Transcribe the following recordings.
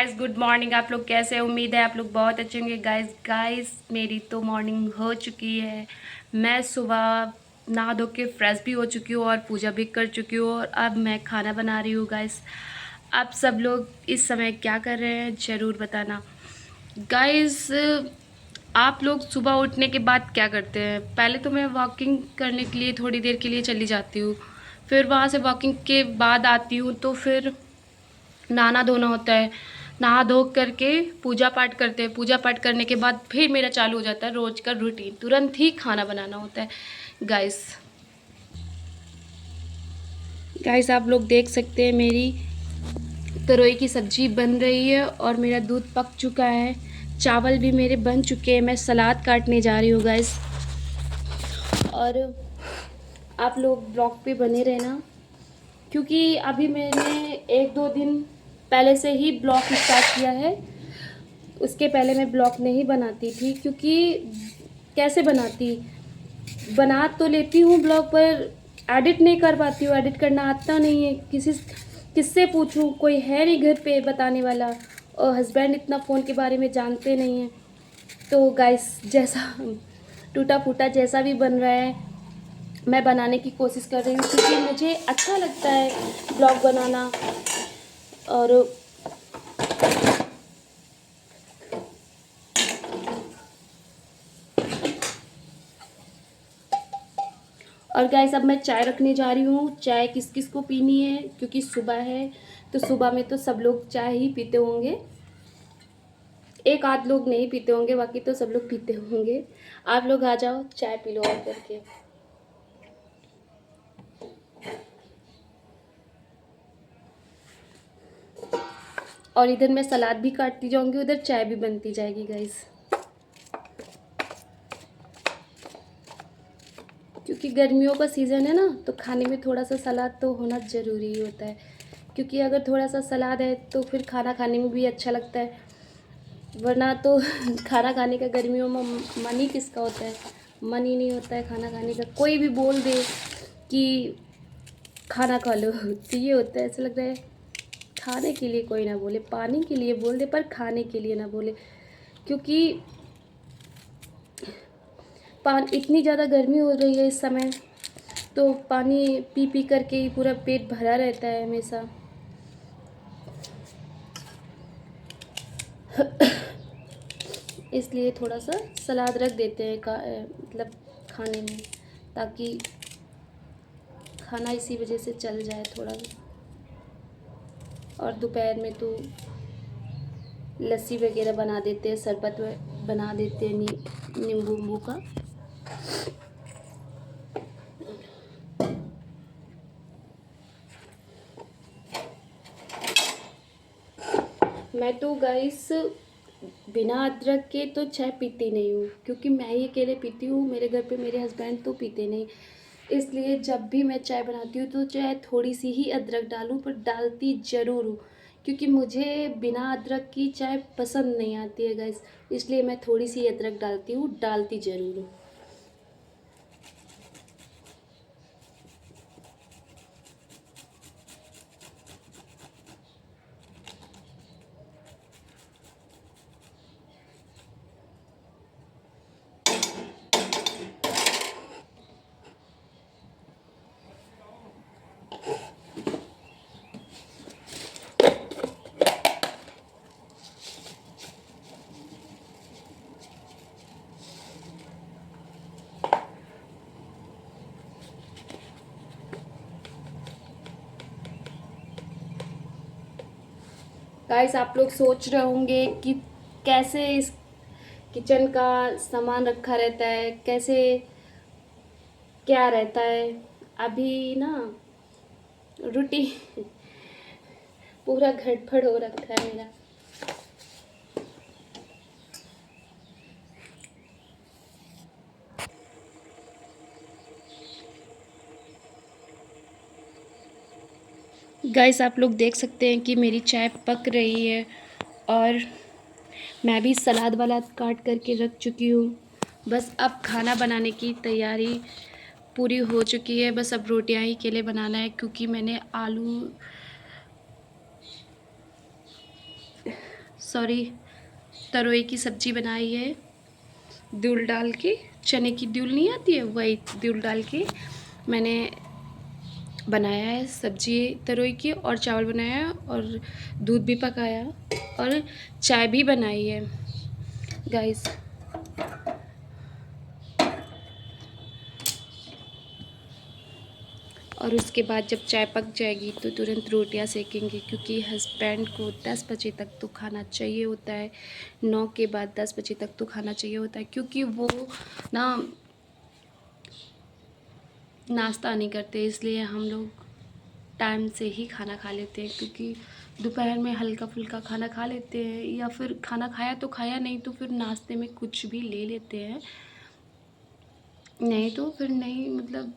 Guys good morning. आप लोग कैसे हैं? उम्मीद है आप लोग बहुत अच्छे होंगे। गाइस मेरी तो मॉर्निंग हो चुकी है। मैं सुबह नहा धो के फ्रेश भी हो चुकी हूँ और पूजा भी कर चुकी हूँ और अब मैं खाना बना रही हूँ। गाइस आप सब लोग इस समय क्या कर रहे हैं ज़रूर बताना। गाइस आप लोग सुबह उठने के बाद क्या करते हैं? पहले तो मैं वॉकिंग करने के लिए थोड़ी देर के लिए चली जाती हूँ, फिर वहाँ से वॉकिंग के बाद आती हूँ तो फिर नहाना धोना होता है। नहा धो करके पूजा पाठ करते हैं। पूजा पाठ करने के बाद फिर मेरा चालू हो जाता है रोज़ का रूटीन, तुरंत ही खाना बनाना होता है। गाइस गाइस आप लोग देख सकते हैं मेरी तरोई की सब्जी बन रही है और मेरा दूध पक चुका है। चावल भी मेरे बन चुके हैं। मैं सलाद काटने जा रही हूँ गाइस। और आप लोग ब्लॉग पे बने रहना, क्योंकि अभी मैंने एक दो दिन पहले से ही ब्लॉग स्टार्ट किया है। उसके पहले मैं ब्लॉग नहीं बनाती थी, क्योंकि कैसे बना तो लेती हूँ ब्लॉग, पर एडिट नहीं कर पाती हूँ। एडिट करना आता नहीं है। किससे पूछूँ, कोई है नहीं घर पे बताने वाला, और हस्बैंड इतना फ़ोन के बारे में जानते नहीं हैं। तो गाइस जैसा टूटा फूटा जैसा भी बन रहा है मैं बनाने की कोशिश कर रही हूँ, क्योंकि मुझे अच्छा लगता है ब्लॉग बनाना। और गाइस अब मैं चाय रखने जा रही हूँ। चाय किस किस को पीनी है, क्योंकि सुबह है तो सुबह में तो सब लोग चाय ही पीते होंगे। एक आध लोग नहीं पीते होंगे, बाकी तो सब लोग पीते होंगे। आप लोग आ जाओ, चाय पी लो और करके। और इधर मैं सलाद भी काटती जाऊंगी, उधर चाय भी बनती जाएगी गाइस। क्योंकि गर्मियों का सीज़न है ना, तो खाने में थोड़ा सा सलाद तो होना ज़रूरी होता है। क्योंकि अगर थोड़ा सा सलाद है तो फिर खाना खाने में भी अच्छा लगता है, वरना तो खाना खाने का गर्मियों में मन ही किसका होता है? मन ही नहीं होता है खाना खाने का। कोई भी बोल दे कि खाना खा लो तो ये होता है, ऐसा लग रहा है खाने के लिए कोई ना बोले, पानी के लिए बोल दे पर खाने के लिए ना बोले। क्योंकि इतनी ज़्यादा गर्मी हो रही है इस समय, तो पानी पी पी करके ही पूरा पेट भरा रहता है हमेशा। इसलिए थोड़ा सा सलाद रख देते हैं मतलब खाने में, ताकि खाना इसी वजह से चल जाए थोड़ा। और दोपहर में तो लस्सी वगैरह बना देते हैं, शरबत बना देते हैं नींबू उम्बू का। मैं तो गाइस बिना अदरक के तो चाय पीती नहीं हूँ, क्योंकि मैं ही अकेले पीती हूँ। मेरे घर पे मेरे हस्बैंड तो पीते नहीं। इसलिए जब भी मैं चाय बनाती हूँ तो चाहे थोड़ी सी ही अदरक डालूँ, पर डालती ज़रूर हूँ। क्योंकि मुझे बिना अदरक की चाय पसंद नहीं आती है गाइस, इसलिए मैं थोड़ी सी अदरक डालती हूँ, डालती ज़रूर हूँ। गाइस आप लोग सोच रहे होंगे कि कैसे इस किचन का सामान रखा रहता है, कैसे क्या रहता है। अभी ना रूटीन पूरा गड़बड़ हो रखा है मेरा। गाइस आप लोग देख सकते हैं कि मेरी चाय पक रही है और मैं भी सलाद वालाद काट करके रख चुकी हूँ। बस अब खाना बनाने की तैयारी पूरी हो चुकी है। बस अब रोटियां ही के लिए बनाना है, क्योंकि मैंने सॉरी, तरोई की सब्ज़ी बनाई है दूल डाल के। चने की दूल नहीं आती है, वही दूल डाल के मैंने बनाया है सब्जी तरोई की, और चावल बनाया और दूध भी पकाया और चाय भी बनाई है गाइस। और उसके बाद जब चाय पक जाएगी तो तुरंत रोटियां सेकेंगे, क्योंकि हस्बैंड को 10 बजे तक तो खाना चाहिए होता है। 9 के बाद 10 बजे तक तो खाना चाहिए होता है, क्योंकि वो ना नाश्ता नहीं करते, इसलिए हम लोग टाइम से ही खाना खा लेते हैं। क्योंकि दोपहर में हल्का फुल्का खाना खा लेते हैं, या फिर खाना खाया तो खाया, नहीं तो फिर नाश्ते में कुछ भी ले लेते हैं, नहीं तो फिर नहीं, मतलब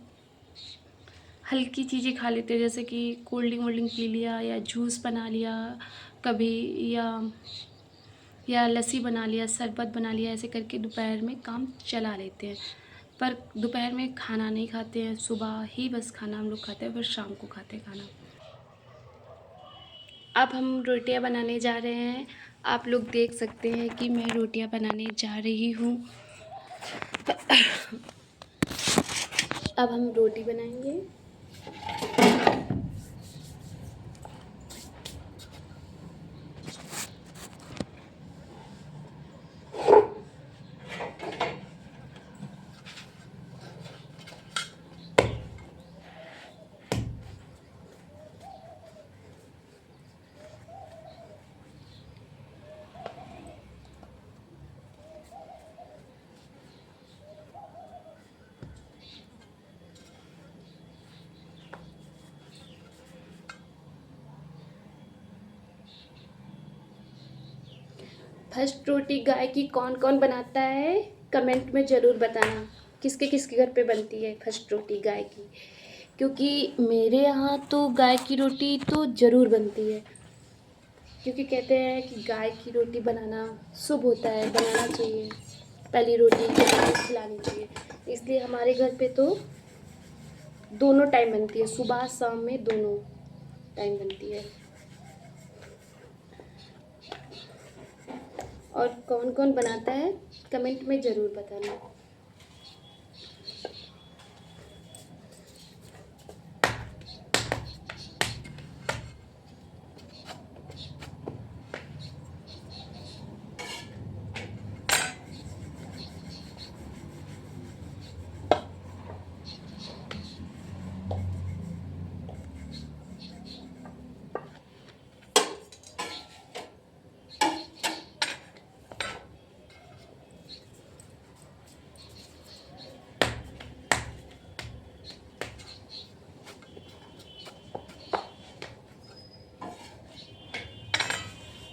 हल्की चीज़ें खा लेते हैं, जैसे कि कोल्ड ड्रिंक वोल्ड ड्रिंक पी लिया, या जूस बना लिया कभी, या लस्सी बना लिया, शरबत बना लिया, ऐसे करके दोपहर में काम चला लेते हैं। पर दोपहर में खाना नहीं खाते हैं, सुबह ही बस खाना हम लोग खाते हैं, फिर शाम को खाते हैं खाना। अब हम रोटियां बनाने जा रहे हैं। आप लोग देख सकते हैं कि मैं रोटियां बनाने जा रही हूँ। अब हम रोटी बनाएंगे। फर्स्ट रोटी गाय की कौन कौन बनाता है, कमेंट में ज़रूर बताना किसके किसके घर पे बनती है फर्स्ट रोटी गाय की। क्योंकि मेरे यहाँ तो गाय की रोटी तो ज़रूर बनती है, क्योंकि कहते हैं कि गाय की रोटी बनाना शुभ होता है, बनाना चाहिए, पहली रोटी गाय को खिलानी चाहिए। इसलिए हमारे घर पे तो दोनों टाइम बनती है, सुबह शाम में दोनों टाइम बनती है। और कौन कौन बनाता है कमेंट में ज़रूर बताना।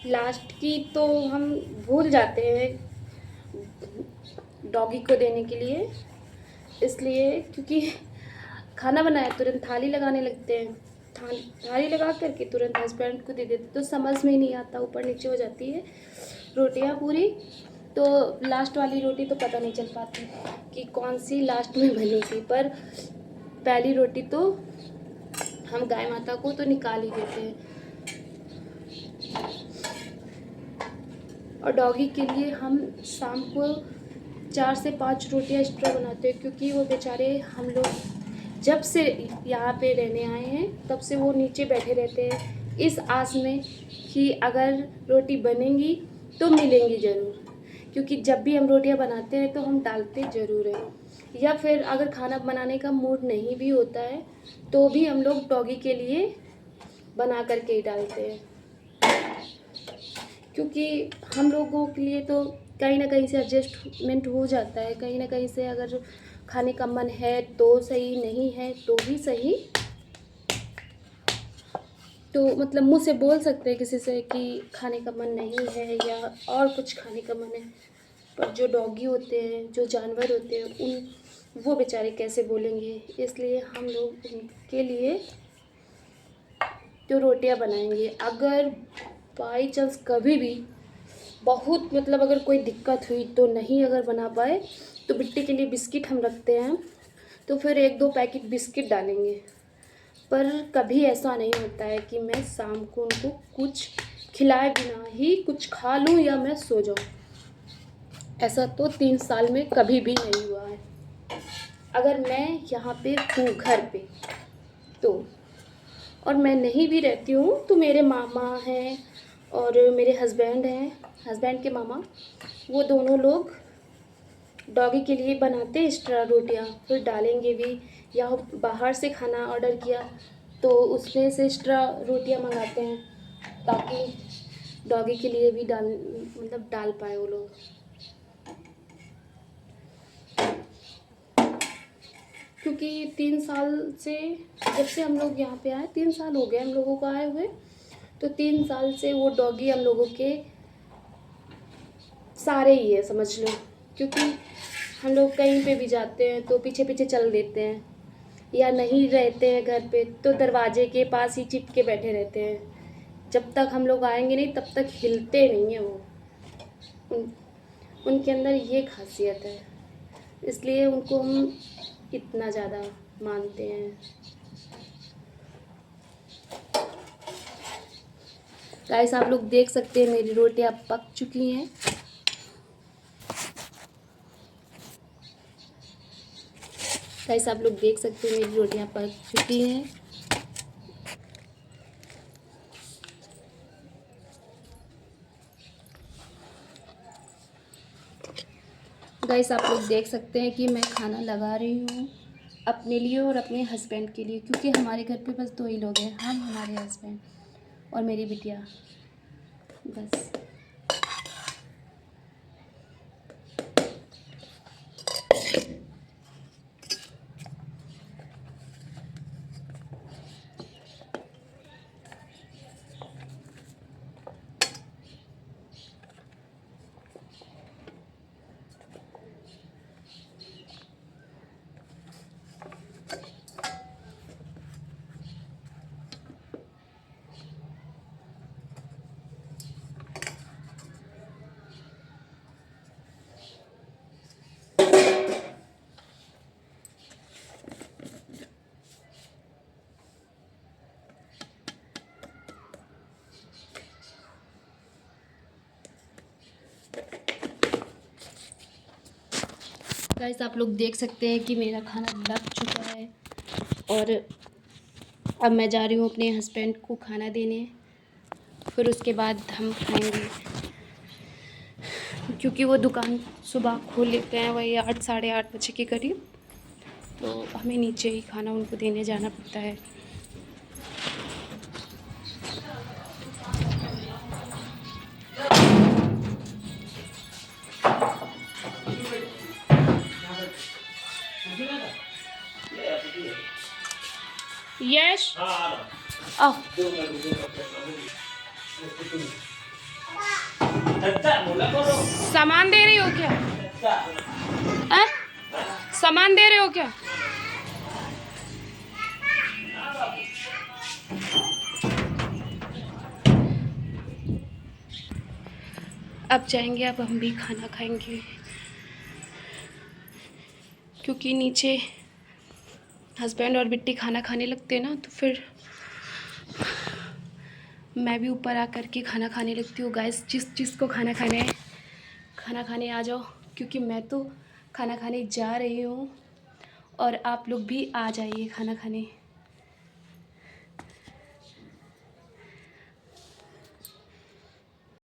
लास्ट की तो हम भूल जाते हैं डॉगी को देने के लिए, इसलिए क्योंकि खाना बनाया तुरंत थाली लगाने लगते हैं, थाली लगा करके तुरंत हस्बैंड को दे देते, तो समझ में ही नहीं आता, ऊपर नीचे हो जाती है रोटियां पूरी। तो लास्ट वाली रोटी तो पता नहीं चल पाती कि कौन सी लास्ट में बनी थी, पर पहली रोटी तो हम गाय माता को तो निकाल ही देते हैं। और डॉगी के लिए हम शाम को 4 से 5 रोटियां एक्स्ट्रा बनाते हैं, क्योंकि वो बेचारे, हम लोग जब से यहाँ पे रहने आए हैं तब से वो नीचे बैठे रहते हैं, इस आस में कि अगर रोटी बनेंगी तो मिलेंगी ज़रूर। क्योंकि जब भी हम रोटियां बनाते हैं तो हम डालते ज़रूर हैं, या फिर अगर खाना बनाने का मूड नहीं भी होता है तो भी हम लोग डॉगी के लिए बना करके ही डालते हैं। क्योंकि हम लोगों के लिए तो कहीं ना कहीं से एडजस्टमेंट हो जाता है, कहीं ना कहीं से अगर खाने का मन है तो सही, नहीं है तो भी सही, तो मतलब मुँह से बोल सकते हैं किसी से कि खाने का मन नहीं है या और कुछ खाने का मन है। पर जो डॉगी होते हैं, जो जानवर होते हैं, उन वो बेचारे कैसे बोलेंगे, इसलिए हम लोग उनके लिए तो रोटियां बनाएंगे। अगर बाई चांस कभी भी बहुत मतलब अगर कोई दिक्कत हुई तो नहीं अगर बना पाए, तो बिट्टी के लिए बिस्किट हम रखते हैं, तो फिर 1-2 पैकेट बिस्किट डालेंगे। पर कभी ऐसा नहीं होता है कि मैं शाम को उनको कुछ खिलाए बिना ही कुछ खा लूँ या मैं सो जाऊँ। ऐसा तो 3 साल में कभी भी नहीं हुआ है। अगर मैं यहाँ पे हूँ घर पे तो, और मैं नहीं भी रहती हूँ तो मेरे मामा हैं और मेरे हस्बैंड हैं, हस्बैंड के मामा, वो दोनों लोग डॉगी के लिए बनाते एक्स्ट्रा रोटियाँ, फिर डालेंगे भी। या बाहर से खाना ऑर्डर किया तो उसमें से एक्स्ट्रा रोटियाँ मंगाते हैं ताकि डॉगी के लिए भी डाल पाए वो लोग। क्योंकि 3 साल से, जब से हम लोग यहाँ पे आए, 3 साल हो गए हम लोगों को आए हुए, तो 3 साल से वो डॉगी हम लोगों के सारे ही है समझ लो। क्योंकि हम लोग कहीं पे भी जाते हैं तो पीछे पीछे चल देते हैं, या नहीं रहते हैं घर पे तो दरवाजे के पास ही चिपके बैठे रहते हैं। जब तक हम लोग आएंगे नहीं तब तक हिलते नहीं हैं वो। उनके अंदर ये खासियत है, इसलिए उनको हम इतना ज़्यादा मानते हैं। गाइस आप लोग देख सकते हैं मेरी रोटियां पक चुकी हैं। गाइस आप लोग देख सकते हैं मेरी रोटियां पक चुकी हैं। गाइस आप लोग देख सकते हैं कि मैं खाना लगा रही हूँ अपने लिए और अपने हस्बैंड के लिए, क्योंकि हमारे घर पे बस 2 ही लोग हैं, हम, हमारे हस्बैंड और मेरी बिटिया, बस। गाइस आप लोग देख सकते हैं कि मेरा खाना लग चुका है और अब मैं जा रही हूँ अपने हस्बैंड को खाना देने, फिर उसके बाद हम खाएंगे। क्योंकि वो दुकान सुबह खोल लेते हैं वही 8 साढ़े 8 बजे के करीब, तो हमें नीचे ही खाना उनको देने जाना पड़ता है। यश सामान दे रही हो क्या? सामान दे रहे हो क्या? अब जाएंगे, अब हम भी खाना खाएंगे, क्योंकि नीचे हस्बैंड और बिट्टी खाना खाने लगते हैं ना, तो फिर मैं भी ऊपर आकर के खाना खाने लगती हूँ। गाइस जिस चीज़ को खाना खाना है खाना खाने आ जाओ, क्योंकि मैं तो खाना खाने जा रही हूँ और आप लोग भी आ जाइए खाना खाने।